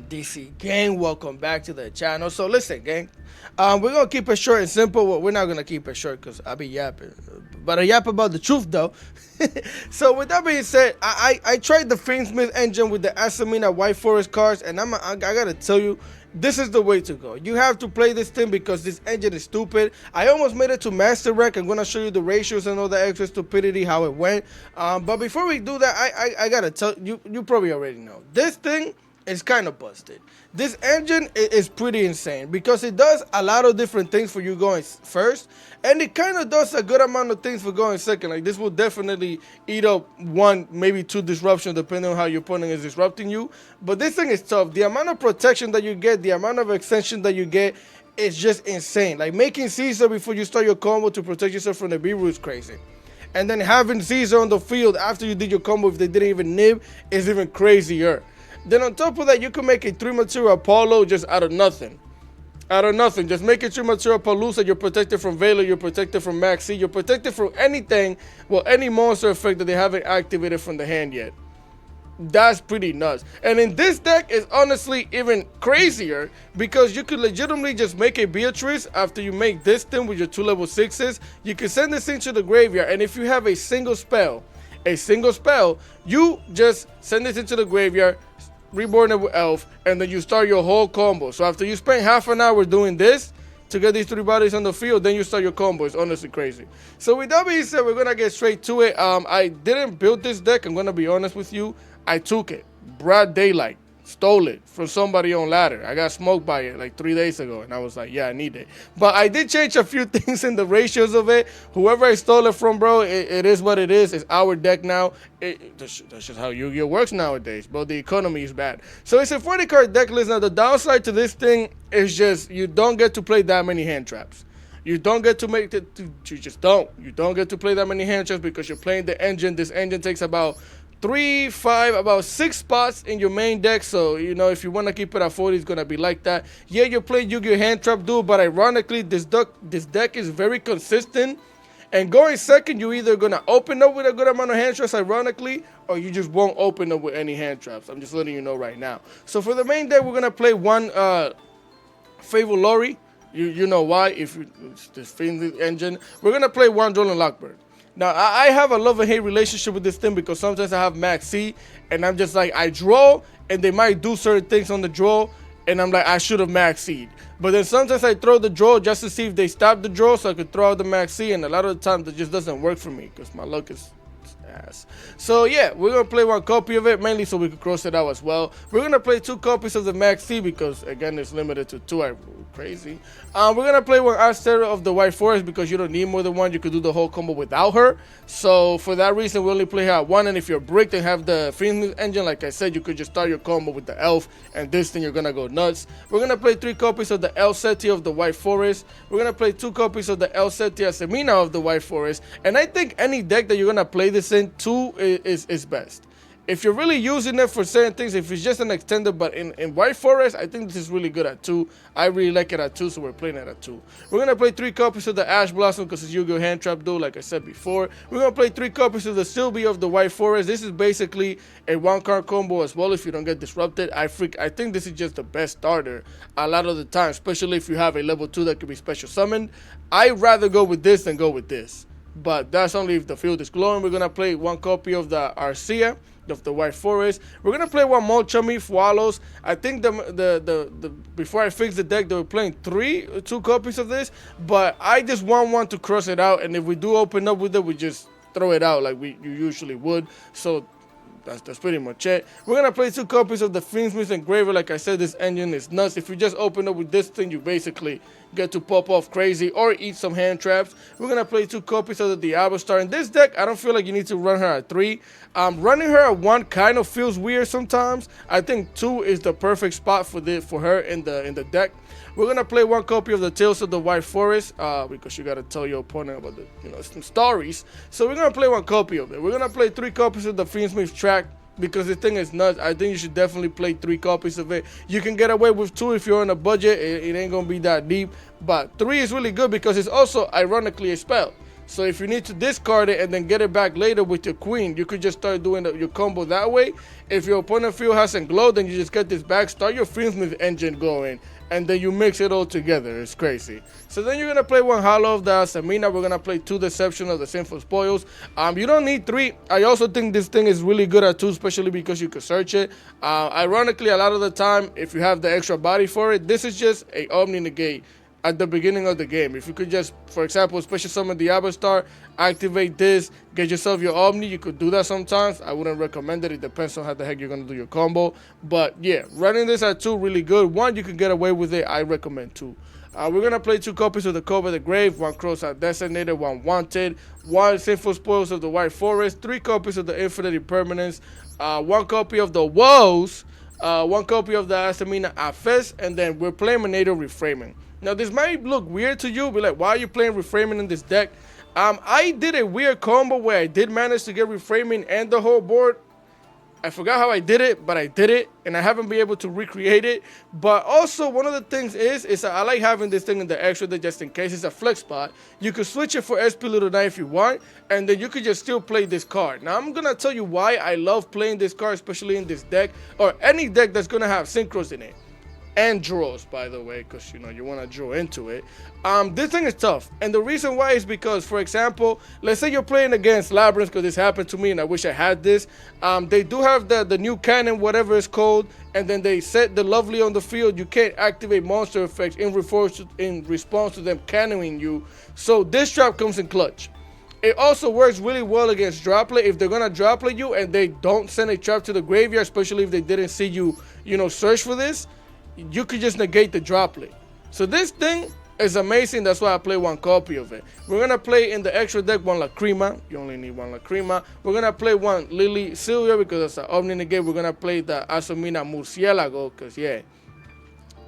DC gang, welcome back to the channel. So listen, gang, we're gonna keep it short and simple. Well, we're not gonna keep it short because I be yapping, but I yap about the truth though. So with that being said, I tried the Fiendsmith engine with the Asamina White Forest cards, and I gotta tell you, this is the way to go. You have to play this thing because this engine is stupid. I almost made it to Master Rec. I'm gonna show you the ratios and all the extra stupidity, how it went. But before we do that, I gotta tell you, you probably already know, this thing is kind of busted. This engine is pretty insane because it does a lot of different things for you going first, and it kind of does a good amount of things for going second. Like, this will definitely eat up one, maybe two disruptions depending on how your opponent is disrupting you. But this thing is tough. The amount of protection that you get, the amount of extension that you get, is just insane. Like, making Caesar before you start your combo to protect yourself from the B-root is crazy. And then having Caesar on the field after you did your combo if they didn't even nib is even crazier. Then on top of that, you can make a 3-material Apollo just out of nothing. Out of nothing. Just make a 3-material Palooza. You're protected from Valor. You're protected from Max C. You're protected from anything, well, any monster effect that they haven't activated from the hand yet. That's pretty nuts. And in this deck, it's honestly even crazier because you could legitimately just make a Beatrice after you make this thing with your 2 level 6s. You can send this into the graveyard, and if you have a single spell, you just send it into the graveyard, reborn it with Elf, and then you start your whole combo. So after you spend half an hour doing this to get these 3 bodies on the field, then you start your combo. It's honestly crazy. So with that being said, we're gonna get straight to it. I didn't build this deck, I'm gonna be honest with you. I took it, broad daylight, stole it from somebody on ladder. I got smoked by it like 3 days ago, and I was like, yeah, I need it. But I did change a few things in the ratios of it. Whoever I stole it from, bro, it is what it is. It's our deck now. That's just how Yu-Gi-Oh works nowadays, bro. The economy is bad. So it's a 40 card deck list. Now the downside to this thing is just you don't get to play that many hand traps. You don't get to make it. You just don't. You don't get to play that many hand traps because you're playing the engine. This engine takes about 3, 5, about 6 spots in your main deck. So, you know, if you want to keep it at 40, it's going to be like that. Yeah, you're playing Yu-Gi-Oh! Hand Trap Duel, but ironically, this deck is very consistent. And going second, you're either going to open up with a good amount of hand traps, ironically, or you just won't open up with any hand traps. I'm just letting you know right now. So for the main deck, we're going to play one Fable Lori. You know why, if you this Fiend engine. We're going to play one Droll and Lockbird. Now, I have a love and hate relationship with this thing because sometimes I have Max C, and I'm just like, I draw, and they might do certain things on the draw, and I'm like, I should have Max C'd. But then sometimes I throw the draw just to see if they stop the draw so I could throw out the Max C, and a lot of the times it just doesn't work for me because my luck is ass. So yeah, we're going to play one copy of it, mainly so we can cross it out as well. We're going to play 2 copies of the Max C because, again, it's limited to 2. Crazy. We're gonna play one Astera of the White Forest because you don't need more than one. You could do the whole combo without her. So for that reason, we only play her at 1. And if you're bricked and have the Fiend engine, like I said, you could just start your combo with the Elf, and this thing you're gonna go nuts. We're gonna play 3 copies of the El Seti of the White Forest. We're gonna play 2 copies of the El Seti Asemina of the White Forest. And I think any deck that you're gonna play this in, 2 is best. If you're really using it for certain things, if it's just an extender, but in White Forest, I think this is really good at 2. I really like it at 2, so we're playing it at 2. We're going to play 3 copies of the Ash Blossom because it's Yu-Gi-Oh! Hand Trap Duel, like I said before. We're going to play 3 copies of the Sylvie of the White Forest. This is basically a 1-card combo as well if you don't get disrupted. I think this is just the best starter a lot of the time, especially if you have a level 2 that can be special summoned. I'd rather go with this than go with this. But that's only if the field is glowing. We're going to play 1 copy of the Arcia of the White Forest. We're gonna play one Molchami Fualos. I think the before I fixed the deck, they were playing 2 copies of this, but I just want one to cross it out, and if we do open up with it, we just throw it out like you usually would. So that's pretty much it. We're gonna play 2 copies of the Fiendsmith Engraver. Like I said, this engine is nuts. If you just open up with this thing, you basically get to pop off crazy or eat some hand traps. We're gonna play 2 copies of the Diablo Star. In this deck, I don't feel like you need to run her at 3. Running her at 1 kind of feels weird sometimes. I think 2 is the perfect spot for her in the deck. We're gonna play 1 copy of the Tales of the White Forest because you gotta tell your opponent about some stories. So we're gonna play 1 copy of it. We're gonna play 3 copies of the Fiendsmith track because the thing is nuts. I think you should definitely play 3 copies of it. You can get away with 2 if you're on a budget. It ain't gonna be that deep, but 3 is really good because it's also ironically a spell. So if you need to discard it and then get it back later with your queen, you could just start doing your combo that way. If your opponent field hasn't glowed, then you just get this back, start your Fiendsmith engine going, and then you mix it all together. It's crazy. So then you're going to play one Hollow of the Asamina. We're going to play 2 Deception of the Sinful Spoils. You don't need 3. I also think this thing is really good at 2, especially because you can search it. Ironically, a lot of the time, if you have the extra body for it, this is just a Omni Negate at the beginning of the game. If you could just, for example, Special Summon Diablo Star, activate this, get yourself your Omni, you could do that sometimes. I wouldn't recommend it. It depends on how the heck you're going to do your combo. But yeah, running this at 2, really good. 1, you can get away with it. I recommend 2. We're going to play 2 copies of the Cove of the Grave, 1 Crossout Designated, 1 Wanted, 1 Sinful Spoils of the White Forest, 3 copies of the Infinite Impermanence, 1 copy of the Woes, 1 copy of the Asamina Afes, and then we're playing Monato Reframing. Now, this might look weird to you, but like, why are you playing Reframing in this deck? I did a weird combo where I did manage to get Reframing and the whole board. I forgot how I did it, but I did it, and I haven't been able to recreate it. But also, one of the things is I like having this thing in the extra deck just in case. It's a flex spot. You could switch it for SP Little Knight if you want, and then you could just still play this card. Now, I'm going to tell you why I love playing this card, especially in this deck, or any deck that's going to have synchros in it. And draws, by the way, because you know you want to draw into it. This thing is tough, and the reason why is because, for example, let's say you're playing against Labyrinth, because this happened to me and I wish I had this. They do have the new cannon, whatever it's called, and then they set the Lovely on the field. You can't activate monster effects in response to them cannoning you, so this trap comes in clutch. It also works really well against Droplet. If they're gonna Droplet you and they don't send a trap to the graveyard, especially if they didn't see you, search for this, you could just negate the Droplet. So this thing is amazing. That's why I play 1 copy of it. We're going to play in the extra deck 1 Lacrima. You only need 1 Lacrima. We're going to play 1 Lily Sylvia because it's an Omni Negate. We're going to play the Asomina Murcielago because, yeah,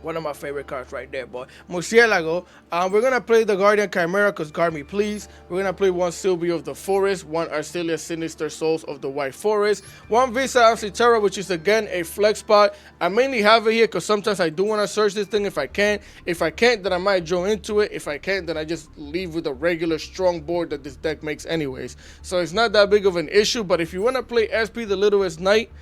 one of my favorite cards right there, boy. Murcielago. We're going to play the Guardian Chimera because guard me, please. We're going to play 1 Sylvia of the Forest, 1 Arcelia Sinister Souls of the White Forest, 1 Visa Ancitera, which is, again, a flex spot. I mainly have it here because sometimes I do want to search this thing if I can. If I can't, then I might draw into it. If I can't, then I just leave with a regular strong board that this deck makes anyways. So it's not that big of an issue, but if you want to play SP the Littlest Knight,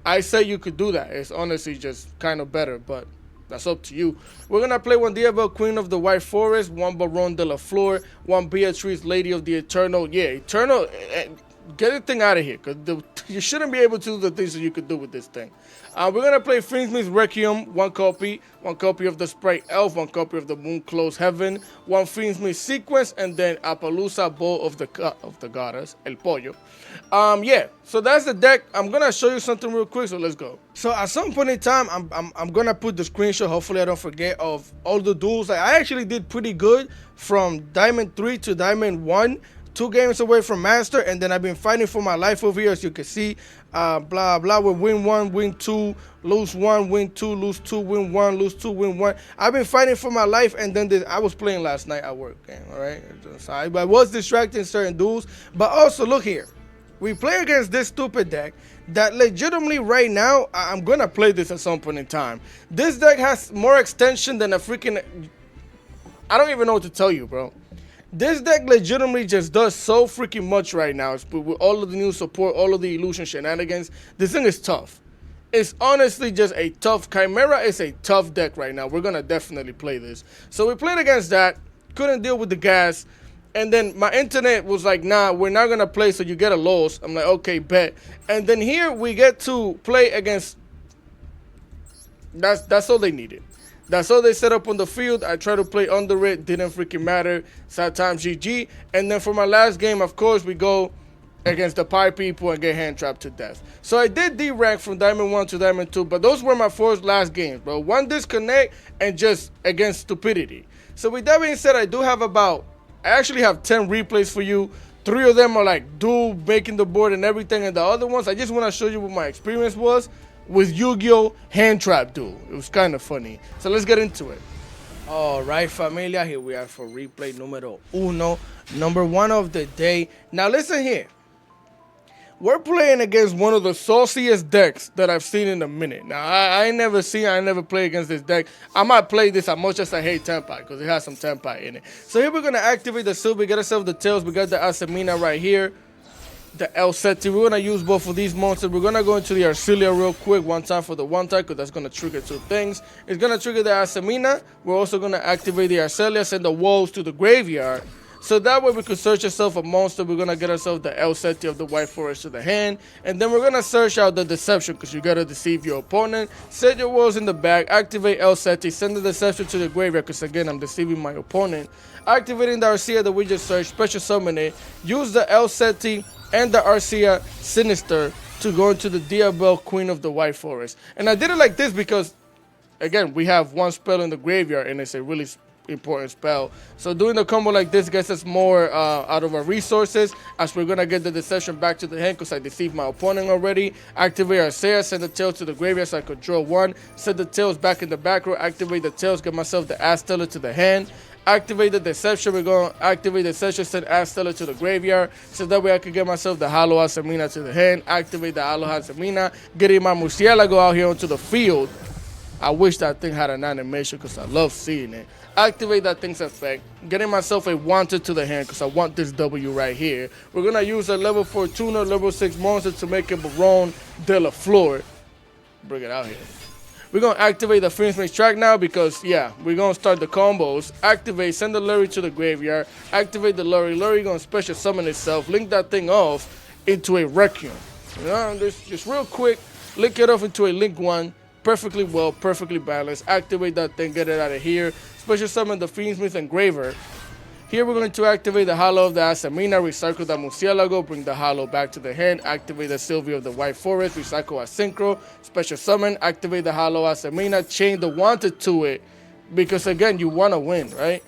I say you could do that. It's honestly just kind of better, but that's up to you. We're going to play 1 Diablo Queen of the White Forest, 1 Baron de la Flor, 1 Beatrice Lady of the Eternal. Yeah, Eternal, get the thing out of here, because you shouldn't be able to do the things that you could do with this thing. We're going to play Fiendsmith Requiem, 1 copy of the Sprite Elf, 1 copy of the Moon Closed Heaven, 1 Fiendsmith Sequence, and then Appaloosa Bow of the Goddess, El Pollo. Yeah, so that's the deck. I'm going to show you something real quick, so let's go. So at some point in time, I'm going to put the screenshot, hopefully I don't forget, of all the duels. I actually did pretty good from Diamond 3 to Diamond 1. 2 games away from Master, and then I've been fighting for my life over here, as you can see. Blah blah, with win 1, win 2, lose 1, win 2, lose 2, win 1, lose 2, win 1. I've been fighting for my life, and then I was playing last night at work, game, all right? So I was distracting certain duels, but also look here. We play against this stupid deck that legitimately right now, I'm gonna play this at some point in time. This deck has more extension than a freaking, I don't even know what to tell you, bro. This deck legitimately just does so freaking much right now. With all of the new support, all of the illusion shenanigans, this thing is tough. It's honestly just a tough, Chimera is a tough deck right now. We're going to definitely play this. So we played against that, couldn't deal with the gas, and then my internet was like, nah, we're not going to play, so you get a loss. I'm like, okay, bet. And then here we get to play against, that's all they needed. That's all they set up on the field. I tried to play under it. Didn't freaking matter. Sad times GG. And then for my last game, of course, we go against the Pie people and get hand trapped to death. So I did D-rank from Diamond 1 to Diamond 2. But those were my 4 last games, bro. 1 disconnect and just against stupidity. So with that being said, I actually have 10 replays for you. 3 of them are like dual, making the board and everything. And the other ones, I just want to show you what my experience was with Yu-Gi-Oh! Hand Trap Duel. It was kind of funny. So let's get into it. All right, familia. Here we are for replay numero 1. Number 1 of the day. Now listen here. we're playing against one of the sauciest decks that I've seen in a minute. Now, I never play against this deck. I might play this as much as I hate Tempai, because it has some Tempai in it. So here we're going to activate the Sylvie, get ourselves the Tails. We got the Asamina right here, the El Seti. We're going to use both of these monsters. We're going to go into the Arcelia real quick, one time for the one time, because that's going to trigger two things. It's going to trigger the Asamina. We're also going to activate the Arcelia, send the Wolves to the graveyard. So that way we could search ourselves a monster. We're going to get ourselves the El Seti of the White Forest to the hand. And then we're going to search out the Deception, because you got to deceive your opponent. Set your Wolves in the back. Activate El Seti. Send the Deception to the graveyard, because again, I'm deceiving my opponent. Activating the Arcea that we just searched. Special summon it. Use the El Seti and the Arcea Sinister to go into the Diabelle, Queen of the White Forest. And I did it like this because, again, we have one spell in the graveyard, and it's a really important spell. So doing the combo like this gets us more out of our resources, as we're gonna get the Deception back to the hand because I deceived my opponent already. Activate Arcea, send the Tails to the graveyard so I could draw one. Send the Tails back in the back row. Activate the Tails, get myself the Asteller to the hand. Activate the Deception. We're going to activate the Deception, send Asteller to the graveyard, so that way I can get myself the Hollow Asamina to the hand. Activate the Hollow Asamina, getting my Murcielago out here onto the field. I wish that thing had an animation because I love seeing it. Activate that thing's effect, getting myself a Wanted to the hand because I want this W right here. We're going to use a level 4 tuner, level 6 monster to make a Baron de la Flor. Bring it out here. We're going to activate the Phoenix Mage track now because, yeah, we're going to start the combos. Activate, send the Lurie to the graveyard. Activate the Lurie. Lurie going to special summon itself. Link that thing off into a Requiem. You know, just real quick, link it off into a Link 1. Perfectly well, perfectly balanced. Activate that thing, get it out of here. Special summon the Fiendsmith Engraver. Here we're going to activate the Hollow of the Asamina, recycle the Murcielago, bring the Hollow back to the hand, activate the Sylvie of the White Forest, recycle a Synchro, special summon, activate the Hollow Asamina, chain the Wanted to it, because again, you want to win, right?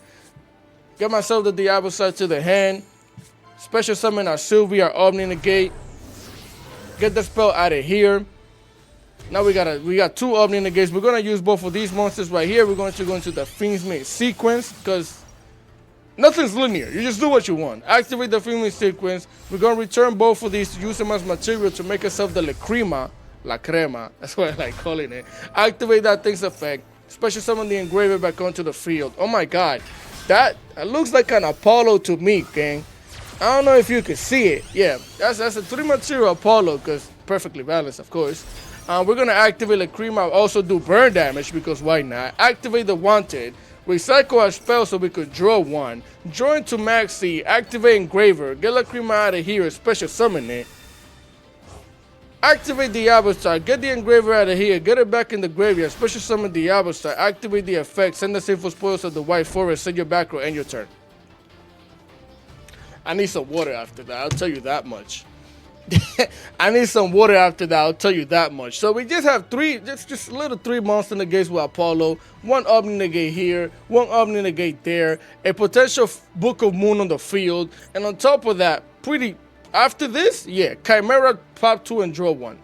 Get myself the Diablo side to the hand, special summon our Sylvie, our Omni Negate, get the spell out of here. Now we got two Omni Negates. We're going to use both of these monsters right here. We're going to go into the Fiendsmith sequence because nothing's linear. You just do what you want. Activate the Fiendsmith sequence. We're going to return both of these to use them as material to make ourselves the La Crema. That's what I like calling it. Activate that thing's effect. Special summon the Engraver back onto the field. Oh my god. That looks like an Apollo to me, gang. I don't know if you can see it. Yeah, that's a 3 material Apollo because perfectly balanced, of course. We're going to activate the Lacrima, also do burn damage because why not? Activate the Wanted. Recycle our spell so we could draw one. Draw into Maxi. Activate Engraver. Get Lacrima out of here. Special summon it. Activate Diablo Star. Get the Engraver out of here. Get it back in the graveyard. Special summon Diablo Star. Activate the effect. Send the Sinful Spoils of the White Forest. Send your back row. End your turn. I need some water after that. I'll tell you that much. I need some water after that, I'll tell you that much. So we just have just little 3 monster negates with Apollo, 1 Omni negate here, 1 Omni negate there, a potential Book of Moon on the field, and on top of that, after this, yeah, Chimera pop 2 and draw 1.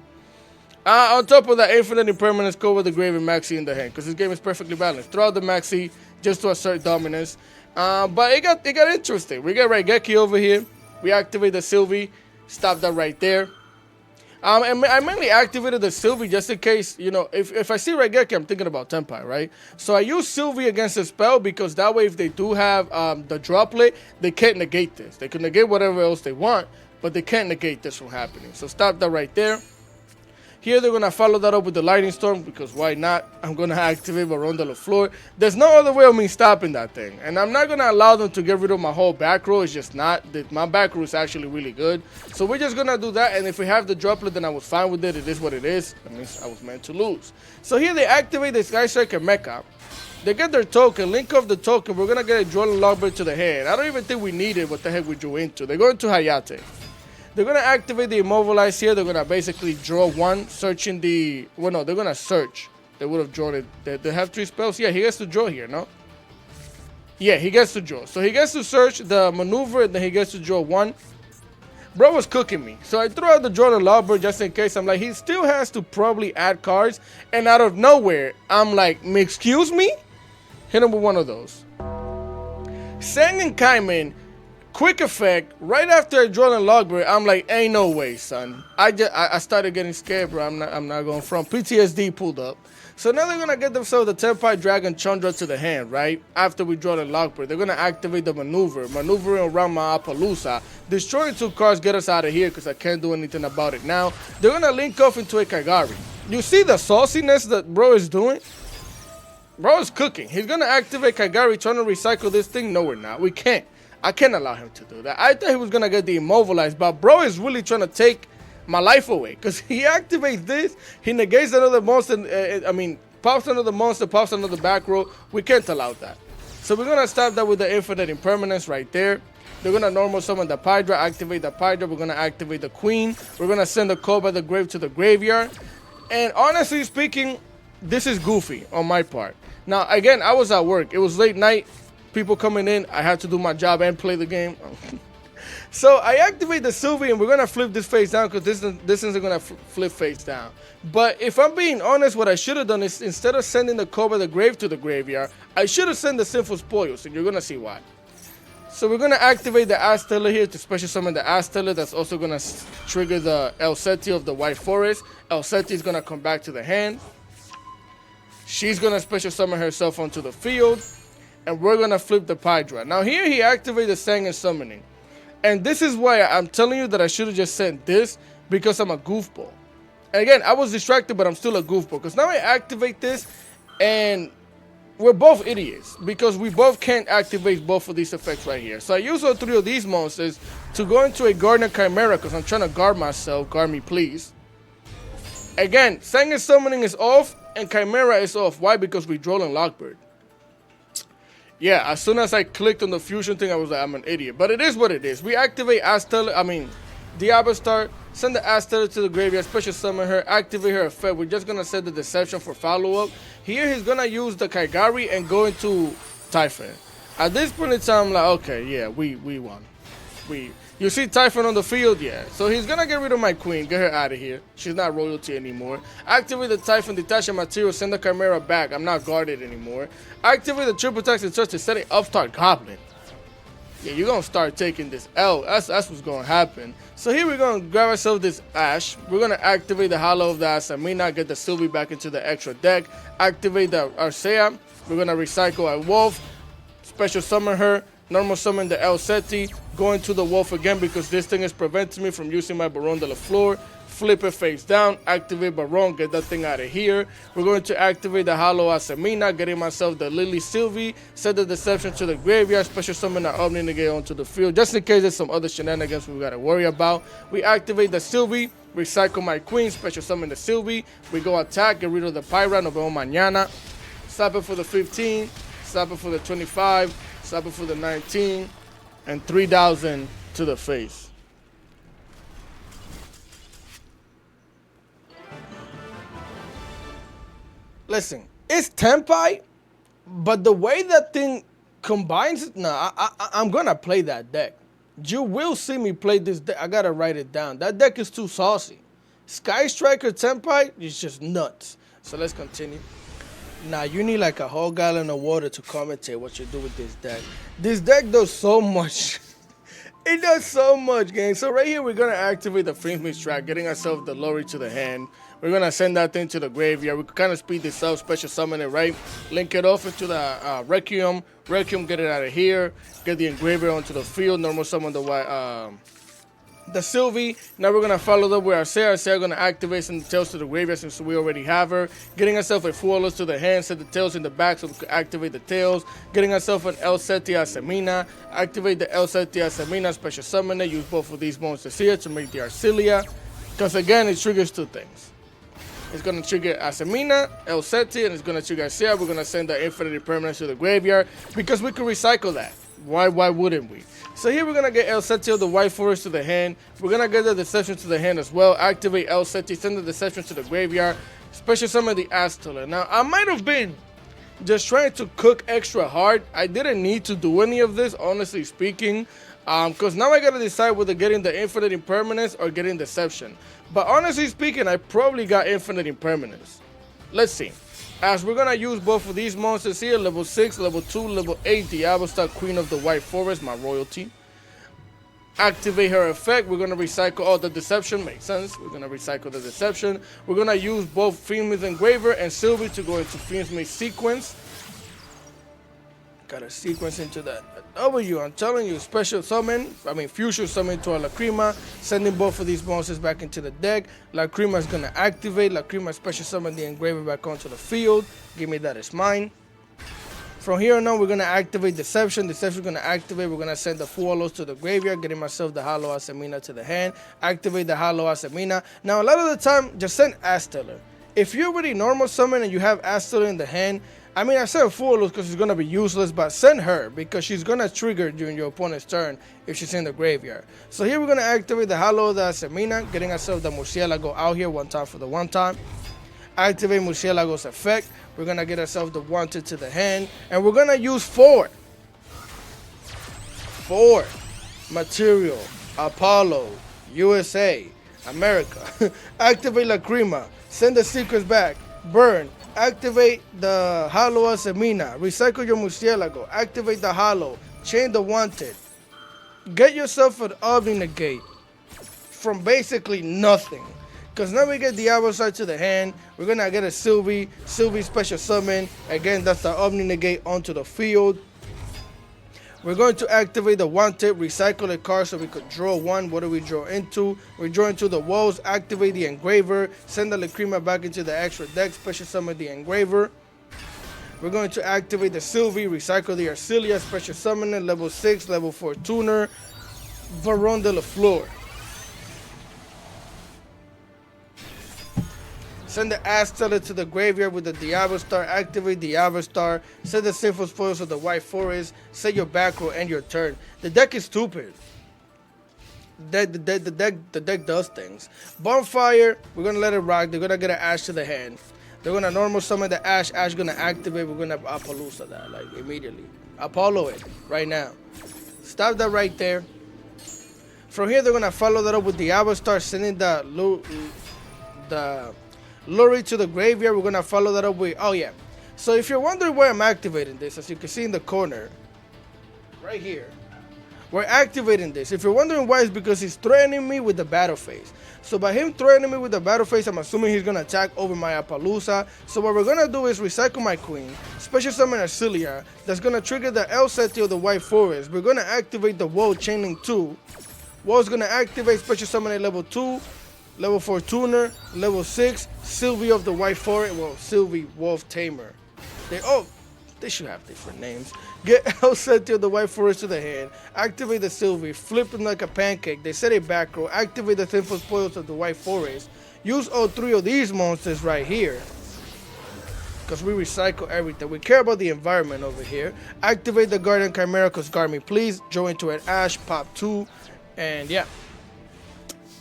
On top of that, Infinite Impermanence, go with the Grave and Maxi in the hand, because this game is perfectly balanced. Throw out the Maxi just to assert dominance. But it got interesting. We got Raigeki over here. We activate the Sylvie. Stop that right there. And I mainly activated the Sylvie just in case, you know, if I see Raigeki, I'm thinking about Tempai, right? So I use Sylvie against the spell because that way if they do have the droplet, they can't negate this. They can negate whatever else they want, but they can't negate this from happening. So stop that right there. Here they're going to follow that up with the Lightning Storm because why not? I'm going to activate Baron de la Flor. There's no other way of me stopping that thing. And I'm not going to allow them to get rid of my whole back row. It's just not. My back row is actually really good. So we're just going to do that. And if we have the droplet, then I was fine with it. It is what it is. That means I was meant to lose. So here they activate the Sky Striker Mecha. They get their token. Link off the token. We're going to get a Dwelling Logbird to the hand. I don't even think we needed what the heck we drew into. They're going to Hayate. They're going to activate the Immobilize here. They're going to basically draw 1, searching the... Well, no, they're going to search. They would have drawn it. They have 3 spells. Yeah, he gets to draw here, no? Yeah, he gets to draw. So he gets to search the maneuver, and then he gets to draw 1. Bro was cooking me. So I threw out the Dwelling Logbird just in case. I'm like, he still has to probably add cards. And out of nowhere, I'm like, excuse me? Hit him with one of those. Sang and Kaiman quick effect, right after I draw in Logbird, I'm like, ain't no way, son. I started getting scared, bro. I'm not going from PTSD pulled up. So now they're gonna get themselves the Tempai Dragon Chandra to the hand, right? After we draw the Logbird, they're gonna activate the maneuvering around my Appaloosa, destroying 2 cards, get us out of here because I can't do anything about it now. They're gonna link off into a Kagari. You see the sauciness that bro is doing? Bro is cooking. He's gonna activate Kagari, trying to recycle this thing. No, we're not. We can't. I can't allow him to do that. I thought he was gonna get deimmobilized, but bro is really trying to take my life away because he activates this, he negates another monster, pops another monster, pops another back row. We can't allow that. So we're gonna stop that with the infinite impermanence right there. They're gonna normal summon the Pydra, activate the Pydra, we're gonna activate the Queen, we're gonna send the Call by the Grave to the graveyard. And honestly speaking, this is goofy on my part. Now again, I was at work, it was late night, people coming in, I had to do my job and play the game. So I activate the Sylvie and we're going to flip this face down because this isn't going to flip face down. But if I'm being honest, what I should have done is instead of sending the Call by the Grave to the graveyard, I should have sent the Sinful Spoils, and you're going to see why. So we're going to activate the Astella here to special summon the Astella. That's also going to trigger the Elseti of the White Forest. Elseti is going to come back to the hand. She's going to special summon herself onto the field. And we're going to flip the Pydra. Now here he activated the Sang and Summoning. And this is why I'm telling you that I should have just sent this, because I'm a goofball. And again, I was distracted, but I'm still a goofball. Because now I activate this, and we're both idiots. Because we both can't activate both of these effects right here. So I use all 3 of these monsters to go into a Gardener Chimera, because I'm trying to guard myself. Guard me, please. Again, Sang and Summoning is off, and Chimera is off. Why? Because we draw in Logbird. Yeah, as soon as I clicked on the fusion thing, I was like, I'm an idiot. But it is what it is. We activate Diabastar, send the Astella to the graveyard, special summon her, activate her effect. We're just going to set the Deception for follow-up. Here, he's going to use the Kaigari and go into Typhon. At this point in time, I'm like, okay, yeah, we won. You see Typhon on the field? Yeah. So he's going to get rid of my Queen, get her out of here. She's not royalty anymore. Activate the Typhon, detach the material, send the Chimera back. I'm not guarded anymore. Activate the triple attacks and touch to set it Upstart Goblin. Yeah, you're going to start taking this L. That's what's going to happen. So here we're going to grab ourselves this Ash. We're going to activate the Hollow of the Asamina, get the Sylvie back into the extra deck. Activate the Arcea. We're going to recycle a Wolf, special summon her. Normal summon the Elseti, going to the Wolf again because this thing is preventing me from using my Baron de la Fleur. Flip it face down, activate Baron, get that thing out of here. We're going to activate the Hollow Asamina, getting myself the Lily Sylvie, set the Deception to the graveyard, special summon the Omni to get onto the field, just in case there's some other shenanigans we gotta worry about. We activate the Sylvie, recycle my Queen, special summon the Sylvie. We go attack, get rid of the Pyra, nos vemos mañana. Stop it for the 15, stop it for the 25. Stop it for the 19, and 3,000 to the face. Listen, it's Tempai, but the way that thing combines, I'm gonna play that deck. You will see me play this deck. I gotta write it down. That deck is too saucy. Sky Striker Tempai is just nuts. So let's continue. Nah, you need like a whole gallon of water to commentate what you do with this deck. This deck does so much. It does so much, gang. So right here, we're going to activate the Freemix track, getting ourselves the Lori to the hand. We're going to send that thing to the graveyard. We can kind of speed this up, special summon it, right? Link it off into the Requiem. Requiem, get it out of here. Get the Engraver onto the field. Normal summon the Sylvie. Now we're going to follow up with Arcea. Arcea going to activate, send the Tails to the graveyard since we already have her. Getting herself a Fuelos to the hand, set the Tails in the back so we can activate the Tails. Getting herself an Elseti Asamina. Activate the Elseti Asamina, special summon it. Use both of these monsters here to make the Arcelia. Because again, it triggers 2 things. It's going to trigger Asamina, Elseti, and it's going to trigger Arcea. We're going to send the Infinite Impermanence to the graveyard because we can recycle that. Why wouldn't we? So here we're going to get Elseti of the White Forest to the hand. We're going to get the Deception to the hand as well. Activate Elseti, send the Deception to the graveyard. Special summon the Astella. Now, I might have been just trying to cook extra hard. I didn't need to do any of this, honestly speaking. Because now I got to decide whether getting the Infinite Impermanence or getting Deception. But honestly speaking, I probably got Infinite Impermanence. Let's see. As we're going to use both of these monsters here, level 6, level 2, level 8, Diabastar, Queen of the White Forest, my royalty. activate her effect. We're gonna recycle all the deception. Makes sense. We're gonna recycle the deception. We're gonna use both Fiend's Engraver and Sylvie to go into Fiend's sequence. Got a sequence into that W. I'm telling you, special summon. Fusion summon to a Lacrima, sending both of these monsters back into the deck. Lacrima is gonna activate. Lacrima special summon the Engraver back onto the field. Give me that, it's mine. From here on, we're going to activate Deception. Deception is going to activate. We're going to send the Fualos to the graveyard, getting myself the Hollow Asamina to the hand. Activate the Hollow Asamina. Now, a lot of the time, just send Astiller. If you already normal summon and you have Astiller in the hand, I send Fualos because it's going to be useless, but send her because she's going to trigger during your opponent's turn if she's in the graveyard. So here we're going to activate the Hollow Asamina, getting ourselves the Murcielago out here one time for the one time. Activate Murcielago's effect. We're going to get ourselves the Wanted to the hand. And we're going to use 4 material, Apollo, USA, America. Activate Lacrima. Send the secrets back. Burn. Activate the Hollow Asamina. Recycle your Murcielago. Activate the Hollow. Chain the Wanted. Get yourself an Omni Negate from basically nothing. Because now we get the Side to the hand. We're going to get a Sylvie special summon. Again, that's the Omni Negate onto the field. We're going to activate the Wanted, recycle the card so we could draw 1. What do we draw into? We draw into the walls, activate the Engraver, send the Lacrima back into the extra deck, special summon the Engraver. We're going to activate the Sylvie, recycle the Arcelia, special summoner, level 6, level 4 tuner, Baron de la Fleur. Send the Astiller to the graveyard with the Diablo Star. Activate Diablo Star. Send the Sinful Spoils of the White Forest. Set your back row and your turn. The deck is stupid. The deck does things. Bonfire, we're going to let it rock. They're going to get an Ash to the hand. They're going to normal summon the Ash. Ash going to activate. We're going to Apollousa that, like, immediately. Apollo it right now. Stop that right there. From here, they're going to follow that up with Diablo Star, sending the Lure to the graveyard. We're going to follow that up with, oh yeah. So if you're wondering why I'm activating this, as you can see in the corner, right here, we're activating this. If you're wondering why, it's because he's threatening me with the battle phase. So by him threatening me with the battle phase, I'm assuming he's going to attack over my Apollousa. So what we're going to do is recycle my queen, special summon Arcelia, that's going to trigger the El Seti of the White Forest. We're going to activate the Woe Chaining 2. Woe's going to activate special summon at level 2. Level 4 Tuner, level 6, Sylvie of the White Forest, well, Sylvie Wolf Tamer. They should have different names. Get El Seti of the White Forest to the hand, activate the Sylvie, flip them like a pancake, they set a back row, activate the Sinful Spoils of the White Forest, use all 3 of these monsters right here, because we recycle everything. We care about the environment over here. Activate the Guardian Chimera, because guard me please, draw into an Ash, pop 2, and yeah.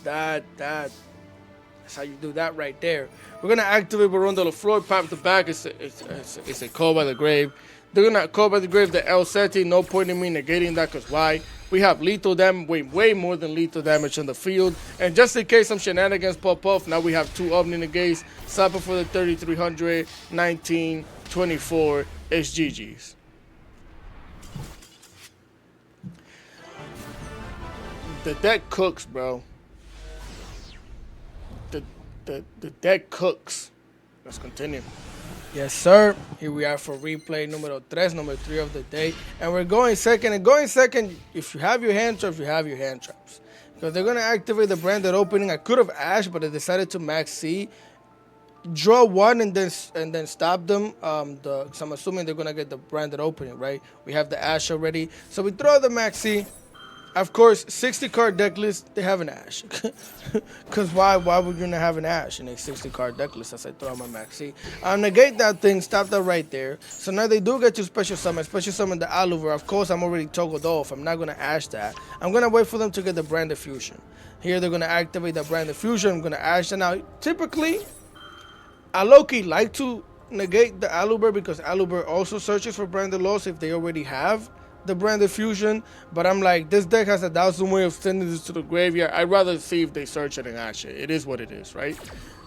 That's how you do that right there. We're gonna activate Baron de la Fleur, pop the back. It's a call by the grave. They're gonna call by the grave the El Seti. No point in me negating that, because why? We have lethal damage, way more than lethal damage on the field. And just in case some shenanigans pop off, now we have 2 Omni Negates. Slapper for the 3300, 19, 24 SGGs. The deck cooks, bro. The deck cooks. Let's continue. Yes, sir. Here we are for replay number 3 of the day. And we're going second. And going second, if you have your hand traps, you have your hand traps. Because they're going to activate the branded opening. I could have Ash, but I decided to max C. Draw 1 and then stop them. So I'm assuming they're going to get the branded opening, right? We have the Ash already. So we throw the max C. Of course, 60 card deck list, they have an Ash. Because why would you not have an Ash in a 60 card deck list as I throw out my maxi? Negate that thing, stop that right there. So now they do get to special summon the Aluver. Of course, I'm already toggled off. I'm not going to Ash that. I'm going to wait for them to get the Branded Fusion. Here, they're going to activate the Branded Fusion. I'm going to Ash that. Now, typically, I low-key like to negate the Aluber because Aluber also searches for Branded Loss if they already have the Branded Fusion, but I'm like, this deck has 1,000 ways of sending this to the graveyard. I'd rather see if they search it and Ash it. It is what it is, right?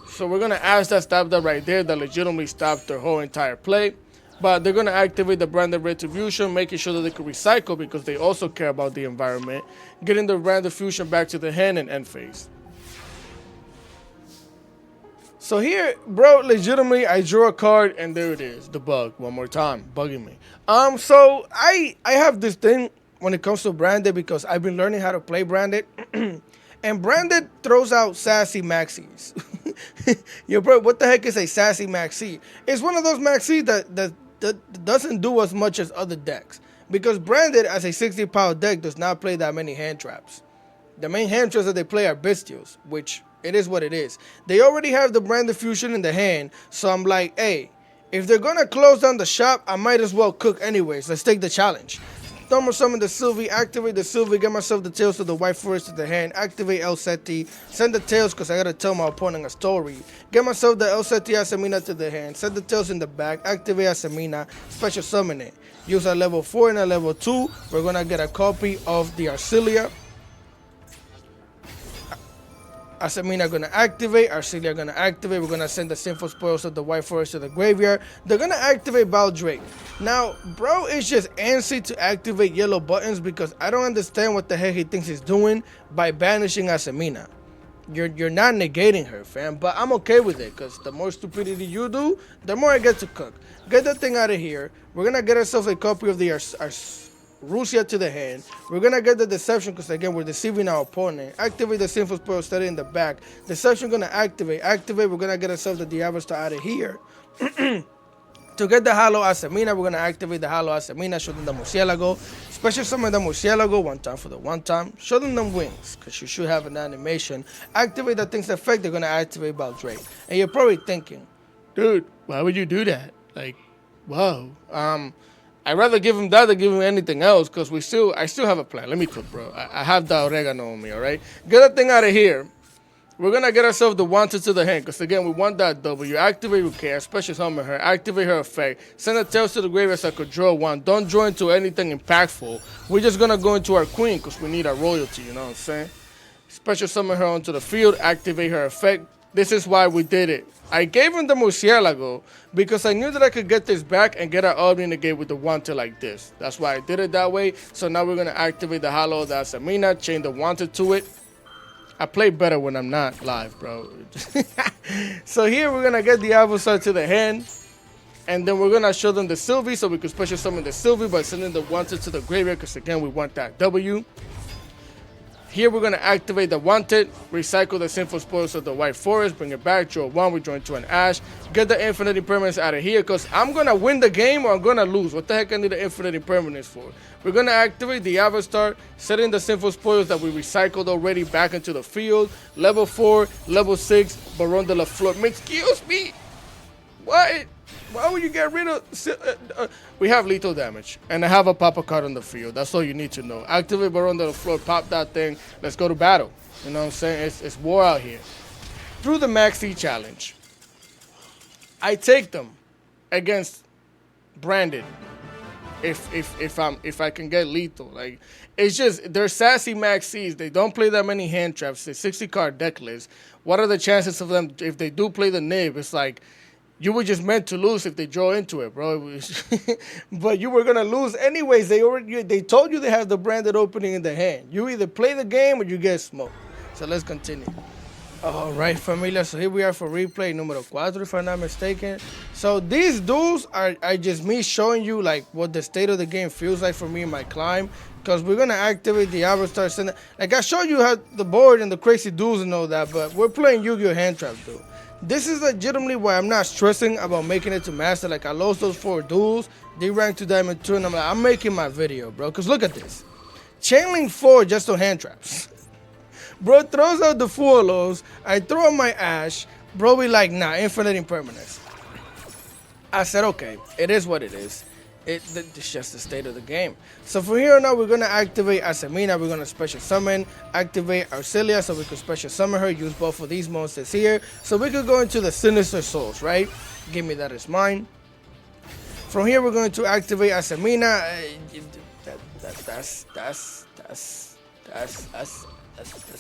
So we're gonna Ash that, stop that right there. That legitimately stopped their whole entire play. But they're gonna activate the branded retribution, making sure that they can recycle because they also care about the environment, getting the branded fusion back to the hand and end phase. So here, bro, legitimately, I drew a card and there it is, the bug. One more time, bugging me. So I have this thing when it comes to branded because I've been learning how to play branded, and branded throws out sassy maxis. Yo, bro, what the heck is a sassy maxi? It's one of those maxis that doesn't do as much as other decks because branded as a 60-power deck does not play that many hand traps. The main hand traps that they play are bestials, which it is what it is. They already have the branded fusion in the hand, so I'm like, hey, if they're gonna close down the shop, I might as well cook anyways. Let's take the challenge. Normal summon the Sylvie, activate the Sylvie, get myself the tails to the white forest to the hand, activate El Seti, send the tails because I gotta tell my opponent a story, get myself the El Seti Asamina to the hand, send the tails in the back, activate Asamina, special summon it. Use a level 4 and a level 2, we're gonna get a copy of the Arcelia. Asamina gonna activate, Arcelia gonna activate, we're gonna send the Sinful Spoils of the White Forest to the graveyard. They're gonna activate Baldrake. Now, bro is just antsy to activate yellow buttons because I don't understand what the heck he thinks he's doing by banishing Asamina. You're not negating her, fam, but I'm okay with it because the more stupidity you do, the more I get to cook. Get that thing out of here. We're gonna get ourselves a copy of the Rusia to the hand. We're gonna get the Deception because again we're deceiving our opponent. Activate the Sinful Spoil, steady in the back. Deception gonna activate. We're gonna get ourselves the Diablo Star out of here. To get the Hollow Asamina, we're gonna activate the Hollow Asamina, show them the Murcielago. Special summon the Murcielago one time for the one time. Show them wings, because you should have an animation. Activate the thing's effect, they're gonna activate Baldrake. And you're probably thinking, dude, why would you do that? Like, whoa. I'd rather give him that than give him anything else because I still have a plan. Let me cook, bro. I have the oregano on me, all right? Get that thing out of here. We're going to get ourselves the Wanted to the hand because, again, we want that W. Activate Rukia, special summon her, activate her effect, send the tails to the graveyard so I could draw one. Don't draw into anything impactful. We're just going to go into our queen because we need our royalty, you know what I'm saying? Special summon her onto the field, activate her effect. This is why we did it. I gave him the Murcielago because I knew that I could get this back and get our Omni negate with the Wanted like this. That's why I did it that way. So now we're going to activate the Hollow of the Asamina, chain the Wanted to it. I play better when I'm not live, bro. So here we're going to get the Avosar to the hand. And then we're going to show them the Sylvie so we can special summon the Sylvie by sending the Wanted to the graveyard because, again, we want that W. Here we're going to activate the Wanted, recycle the Sinful Spoils of the White Forest, bring it back, draw one, we draw into an Ash, get the Infinite Impermanence out of here because I'm going to win the game or I'm going to lose. What the heck I need the Infinite Impermanence for? We're going to activate the Avatar, setting the Sinful Spoils that we recycled already back into the field. Level 4, level 6, Baron de la Flor. Excuse me? What? Why would you get rid of... we have lethal damage, and I have a pop-up card on the field. That's all you need to know. Activate Baron de la Flor, pop that thing. Let's go to battle. You know what I'm saying? It's war out here. Through the Maxi challenge, I take them against Branded. If I can get lethal, like it's just they're sassy Maxis. They don't play that many hand traps. They're 60-card deck list. What are the chances of them if they do play the Nib? It's like. You were just meant to lose if they draw into it, bro. But you were gonna lose anyways. They told you they have the branded opening in the hand. You either play the game or you get smoked. So let's continue. All right, familia. So here we are for replay numero 4, if I'm not mistaken. So these duels are just me showing you like what the state of the game feels like for me in my climb. Because we're gonna activate the Avatar Center. Like I showed you how the board and the crazy duels and all that, but we're playing Yu-Gi-Oh! Hand Trap, dude. This is legitimately why I'm not stressing about making it to master. Like I lost those 4 duels, they ranked to Diamond 2, and I'm like, I'm making my video, bro. Cause look at this. Chainlink 4 just on hand traps. Bro throws out the Fuolos, I throw out my Ash, bro be like, nah, Infinite Impermanence. I said, okay, it is what it is. It's just the state of the game. So from here on out, we're going to activate Asamina. We're going to special summon, activate Arcelia so we can special summon her, use both of these monsters here. So we could go into the Sinister Souls, right? Give me that as mine. From here, we're going to activate Asamina. That's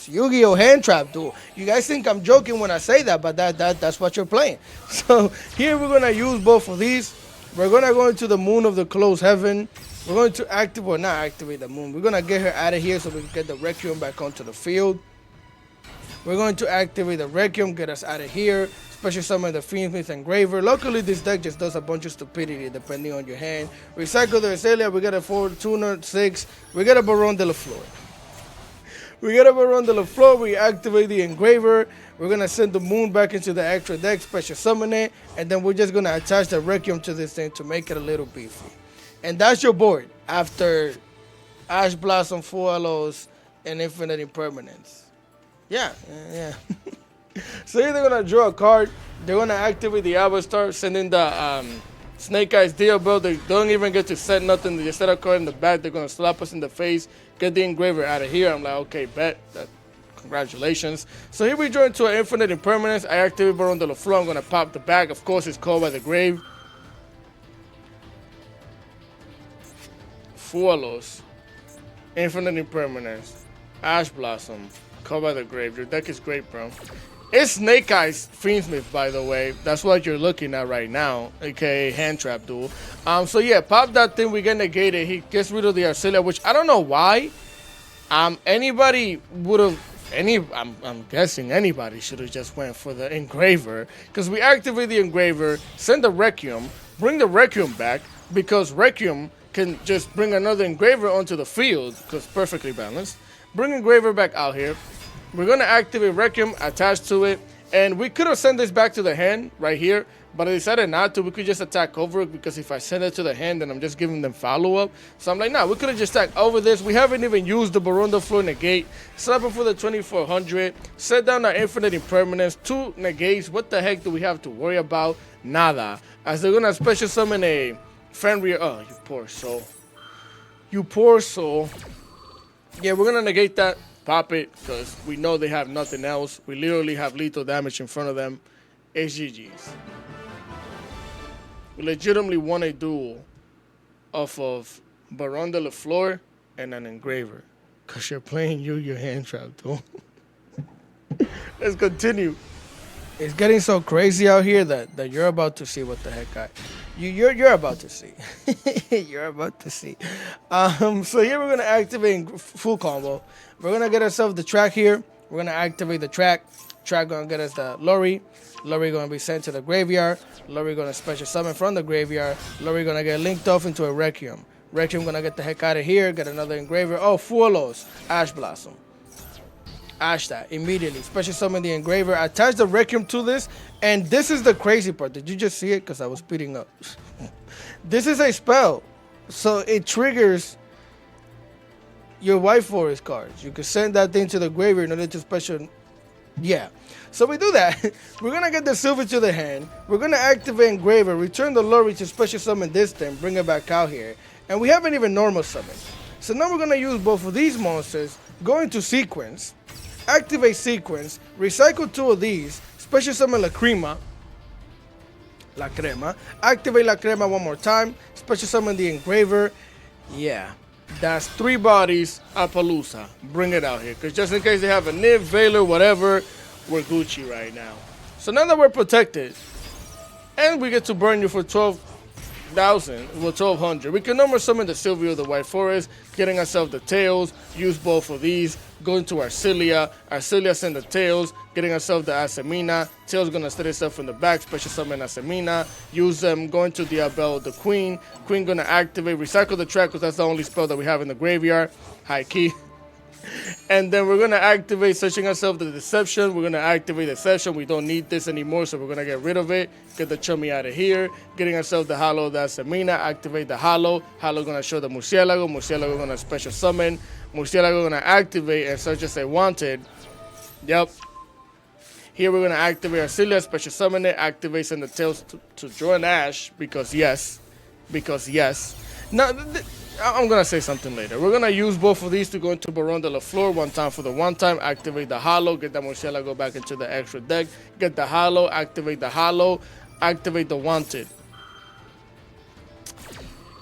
Yu-Gi-Oh! Hand Trap, dude. You guys think I'm joking when I say that, but that's what you're playing. So here we're going to use both of these. We're gonna go into the moon of the closed heaven. We're going to not activate the moon. We're gonna get her out of here so we can get the Requiem back onto the field. We're going to activate the Requiem, get us out of here. Special summon the Fiendsmith Engraver. Luckily, this deck just does a bunch of stupidity depending on your hand. Recycle the Azalea. We get a Fortuna 6. We get a Baron de la Flor. We get a Baron de la Flor. We activate the Engraver. We're going to send the moon back into the extra deck, special summon it. And then we're just going to attach the Requiem to this thing to make it a little beefy. And that's your board after Ash Blossom, Fuelos, and Infinite Impermanence. Yeah. So they're gonna draw a card. They're gonna activate the Avatar, send in the Snake Eyes Deal Bill. They don't even get to set nothing. They just set a card in the back. They're gonna slap us in the face, get the Engraver out of here. I'm like, okay, bet. Congratulations. So here we draw into an Infinite Impermanence. I activate Baron de la Flor. I'm gonna pop the back. Of course, it's called by the grave. Fuelos, Infinite Impermanence, Ash Blossom, called by the grave. Your deck is great, bro. It's Snake Eyes Fiendsmith, by the way. That's what you're looking at right now, aka Hand Trap Duel. So yeah, pop that thing. We get negated. He gets rid of the Arcelia, which I don't know why. Anybody would have. I'm guessing anybody should have just went for the Engraver, because we activate the Engraver, send the Requiem, bring the Requiem back, because Requiem can just bring another Engraver onto the field, because perfectly balanced. Bring Engraver back out here. We're going to activate Requiem, attach to it, and we could have sent this back to the hand right here, but I decided not to. We could just attack over it, because if I send it to the hand, then I'm just giving them follow-up. So I'm like, nah, we could have just attacked over this. We haven't even used the Baron de la Flor negate. Slap it for the 2400. Set down our Infinite Impermanence. 2 negates. What the heck do we have to worry about? Nada. As they're going to special summon a Fenrir. Oh, you poor soul. You poor soul. Yeah, we're going to negate that. Pop it, because we know they have nothing else. We literally have lethal damage in front of them. HGG's. We legitimately won a duel off of Baron de la Flor and an Engraver. Because you're playing your hand trap, dude. Let's continue. It's getting so crazy out here that you're about to see what the heck you're about to see. You're about to see. So here we're gonna activate full combo. We're gonna get ourselves the track here. We're gonna activate the track. Track gonna get us the Lori. Lori gonna be sent to the graveyard. Lori gonna special summon from the graveyard. Lori gonna get linked off into a Requiem. Requiem gonna get the heck out of here. Get another Engraver. Oh, Fuelos. Ash Blossom. Ash that immediately. Special summon the Engraver. Attach the Requiem to this. And this is the crazy part. Did you just see it? Because I was speeding up. This is a spell. So it triggers your White Forest cards. You can send that thing to the graveyard in order to special. Yeah. So we do that. We're going to get the silver to the hand. We're going to activate Engraver. Return the Lori to special summon this thing. Bring it back out here. And we haven't even normal summoned. So now we're going to use both of these monsters. Go into sequence. Activate sequence. Recycle 2 of these. Special summon La Crema. Activate La Crema one more time. Special summon the Engraver. Yeah. That's 3 bodies. Appaloosa. Bring it out here. Because just in case they have a Niv, Valor, whatever, we're Gucci right now. So now that we're protected, and we get to burn you for 12,000, well, 1,200. We can normal summon the Sylvia of the White Forest, getting ourselves the Tails, use both of these, go into Arcelia, Arcelia send the Tails, getting ourselves the Asamina, Tails gonna set itself in the back, special summon Asamina, use them, go into Diabel, the Queen gonna activate, recycle the track, because that's the only spell that we have in the graveyard, high key. And then we're going to activate, searching ourselves the Deception. We're going to activate Deception. We don't need this anymore, so we're going to get rid of it. Get the Chummy out of here. Getting ourselves the Hollow, that's Semina. Activate the Hollow. Hollow going to show the Murcielago. Murcielago going to special summon. Murcielago going to activate and search as I wanted. Yep. Here we're going to activate Arcelia, special summon it. Activate send the Tails to draw an Ash, because yes. Because yes. Now, I'm going to say something later. We're going to use both of these to go into Baron de la Flor one time for the one time. Activate the Hollow. Get the Murcielago back into the extra deck. Get the Hollow. Activate the Hollow. Activate the Wanted.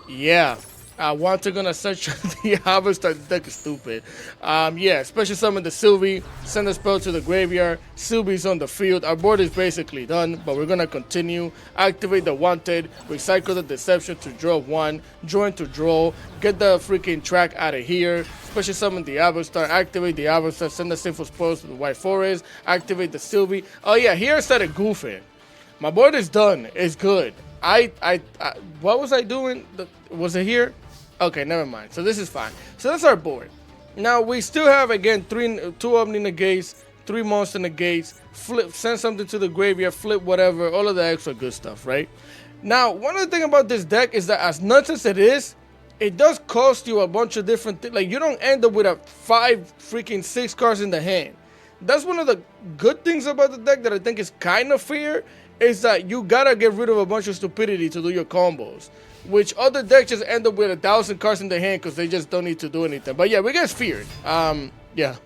Yeah. Want to gonna search the harvester. The deck is stupid. Yeah, special summon the Sylvie, send a spell to the graveyard. Sylvie's on the field. Our board is basically done, but we're gonna continue. Activate the wanted, recycle the deception to draw one, join to draw, get the freaking track out of here. Special summon the Avatar, activate the Avatar, send the sinful spells to the White Forest, activate the Sylvie. Oh yeah, here I started goofing. My board is done. It's good. What was I doing? Was it here? Okay, never mind. So this is fine. So that's our board. Now we still have again two Omni negates, 3 monster negates, flip, send something to the graveyard, flip whatever, all of the extra good stuff, right? Now, one of the things about this deck is that as nuts as it is, it does cost you a bunch of different things. Like, you don't end up with a 6 cards in the hand. That's one of the good things about the deck that I think is kind of fair, is that you gotta get rid of a bunch of stupidity to do your combos, which other decks just end up with 1,000 cards in the hand because they just don't need to do anything. But yeah, we get feared. Yeah.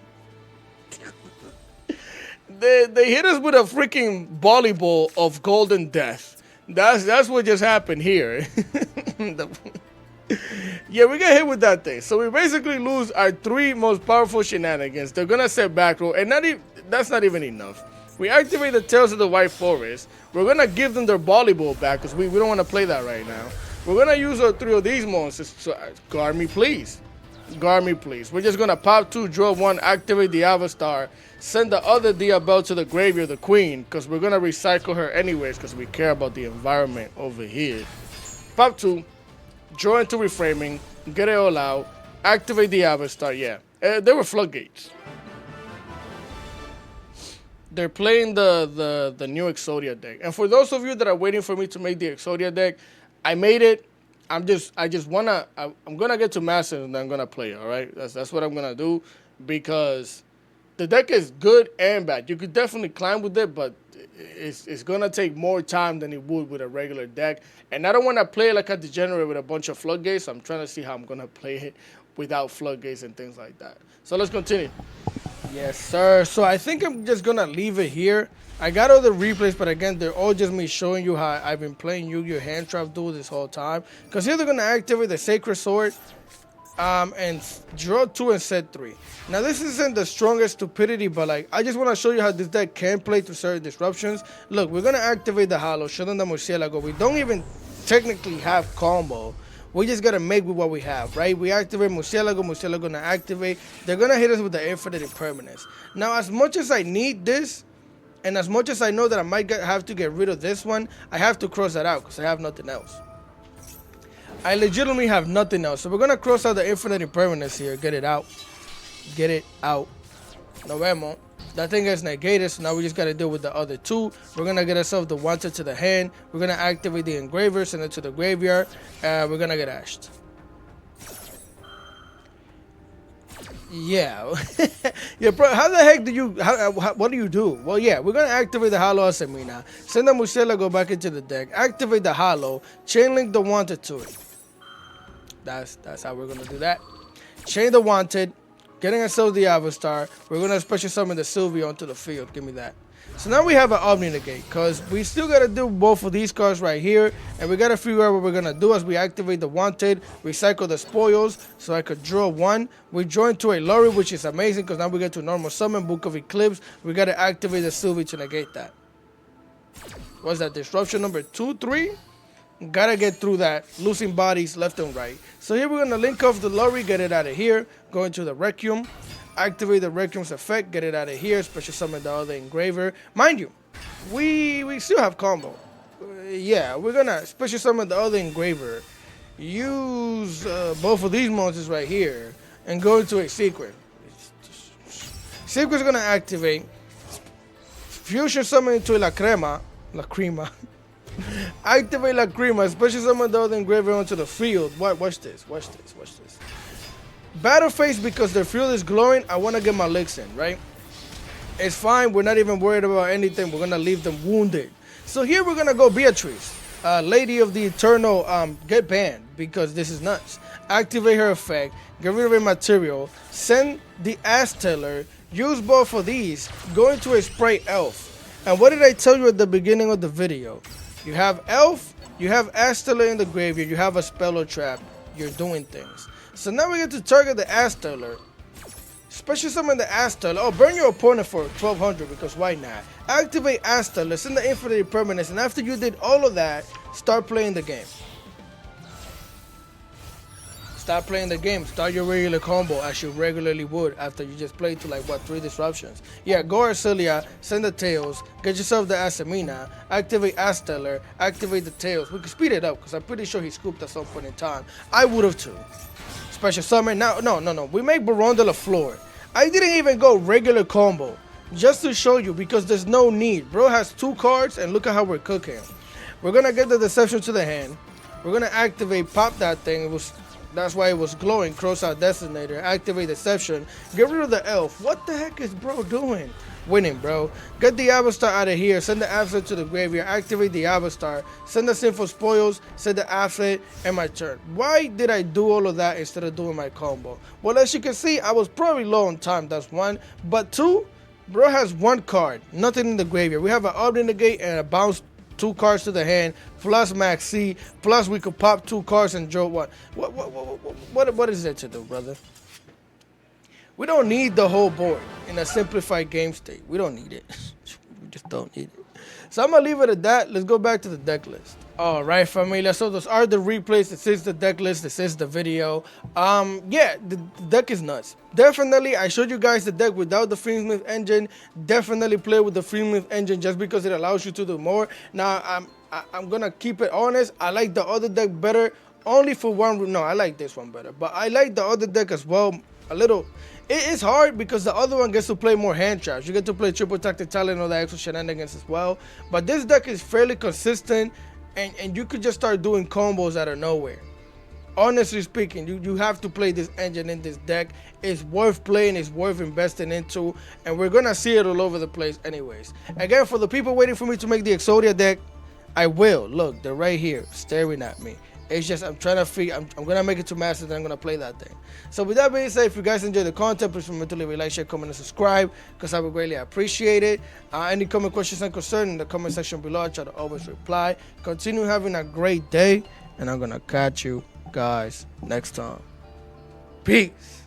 They hit us with a freaking volleyball of golden death. That's what just happened here. Yeah, we got hit with that thing. So we basically lose our 3 most powerful shenanigans. They're gonna set back row, and that's not even enough. We activate the Tales of the White Forest. We're gonna give them their volleyball back because we don't want to play that right now. We're gonna use our 3 of these monsters. So guard me, please. Guard me, please. We're just gonna pop 2, draw 1, activate the Avatar, send the other Diabel to the graveyard, the Queen, because we're gonna recycle her anyways because we care about the environment over here. Pop 2. Draw into reframing, get it all out, activate the Avatar. Yeah, they were floodgates. They're playing the new Exodia deck. And for those of you that are waiting for me to make the Exodia deck, I made it. I'm gonna get to Masters and then I'm gonna play it. All right, that's what I'm gonna do, because the deck is good and bad. You could definitely climb with it, but it's gonna take more time than it would with a regular deck. And I don't want to play it like a degenerate with a bunch of floodgates. So I'm trying to see how I'm gonna play it without floodgates and things like that. So let's continue. Yes, sir. So I think I'm just gonna leave it here. I got all the replays, but again, they're all just me showing you how I've been playing Yu-Gi-Oh! Hand Trap Duel this whole time. Because here they're gonna activate the Sacred Sword, and draw 2 and set 3. Now this isn't the strongest stupidity, but like, I just want to show you how this deck can play through certain disruptions. Look, we're gonna activate the Hollow, show them the Murcielago. We don't even technically have combo. We just gotta make with what we have, right? We activate Murcielago, Murcielago gonna activate. They're gonna hit us with the Infinite Impermanence. Now, as much as I need this, and as much as I know that I might have to get rid of this one, I have to cross that out because I have nothing else. I legitimately have nothing else. So we're gonna cross out the Infinite Impermanence here. Get it out. Get it out. No vemos. That thing is negated, so now we just gotta deal with the other 2. We're gonna get ourselves the Wanted to the hand. We're gonna activate the Engraver, send it to the graveyard. We're gonna get ashed. Yeah. Yeah, bro, how the heck do you, what do you do? Well, yeah, we're gonna activate the Hollow Asemina. Send the Murcielago back into the deck. Activate the Hollow. Chain link the Wanted to it. That's how we're gonna do that. Chain the Wanted. Getting ourselves the Avatar. We're gonna special summon the Sylvie onto the field. Give me that. So now we have an Omni negate, because we still gotta do both of these cards right here, and we gotta figure out what we're gonna do as we activate the Wanted, recycle the spoils, so I could draw 1. We join to a Lorry, which is amazing because now we get to normal summon, Book of Eclipse. We gotta activate the Sylvie to negate that. What's that? Disruption number 2, 3? Gotta get through that, losing bodies left and right. So here we're gonna link off the Lorry, get it out of here, go into the Requiem, activate the Requiem's effect, get it out of here, special summon the other Engraver. Mind you, we still have combo. Yeah, we're gonna special summon the other Engraver, use both of these monsters right here, and go into a Secret. Secret's gonna activate, fusion summon into La Crema. Activate La Crema, special summon the other Engraver onto the field. Watch this. Battle phase, because their field is glowing, I want to get my licks in, right? It's fine, we're not even worried about anything. We're going to leave them wounded. So here we're going to go Beatrice, Lady of the Eternal, get banned, because this is nuts. Activate her effect, get rid of her material, send the Ass Teller, use both of these, go into a Spray Elf. And what did I tell you at the beginning of the video? You have Elf, you have Ass Teller in the graveyard, you have a Spell or Trap. you're doing things. So now we get to target the Asteller. Special summon the Asteller. Oh, burn your opponent for 1200 because why not? Activate Asteller, send the Infinity Permanence, and after you did all of that, start playing the game. Start playing the game. Start your regular combo as you regularly would after you just played to like what, 3 disruptions. Yeah, go Arcelia, send the Tails, get yourself the Asamina, activate Asteller, activate the Tails. We can speed it up because I'm pretty sure he scooped at some point in time. I would have too. Special summon. Now, no. We make Baron de la Flor. I didn't even go regular combo just to show you because there's no need. Bro has 2 cards and look at how we're cooking. We're gonna get the Deception to the hand. We're gonna activate, pop that thing. That's why it was glowing. Cross out Destinator. Activate Deception. Get rid of the Elf. What the heck is bro doing? Winning, bro. Get the Avastar out of here. Send the Aphlet to the graveyard. Activate the Avastar. Send the Sinful Spoils. Send the Aphlet. And my turn. Why did I do all of that instead of doing my combo? Well, as you can see, I was probably low on time. That's 1. But 2, bro has 1 card. Nothing in the graveyard. We have an Up in the Gate and a bounce 2 cards to the hand, plus Max C, plus we could pop 2 cards and draw 1. What is there to do, brother? We don't need the whole board in a simplified game state. We don't need it. We just don't need it. So I'm going to leave it at that. Let's go back to the deck list. All right, familia. So those are the replays. This is the deck list. This is the video. Yeah, the deck is nuts. Definitely, I showed you guys the deck without the Freesmith engine. Definitely play with the Freesmith engine just because it allows you to do more. Now, I'm going to keep it honest. I like the other deck better only for one. No, I like this one better. But I like the other deck as well a little. It's hard because the other one gets to play more hand traps. You get to play triple tactic talent and all the extra shenanigans as well. But this deck is fairly consistent. And you could just start doing combos out of nowhere. Honestly speaking, you have to play this engine in this deck. It's worth playing, it's worth investing into, and we're gonna see it all over the place anyways. Again, for the people waiting for me to make the Exodia deck, I will. Look, they're right here staring at me. It's just I'm trying to figure. I'm gonna make it to master, then I'm gonna play that thing. So with that being said, if you guys enjoy the content, please remember to leave a like, share, comment, and subscribe, because I would greatly appreciate it. Any comment, questions, and concerns in the comment section below, I try to always reply. Continue having a great day, and I'm gonna catch you guys next time. Peace.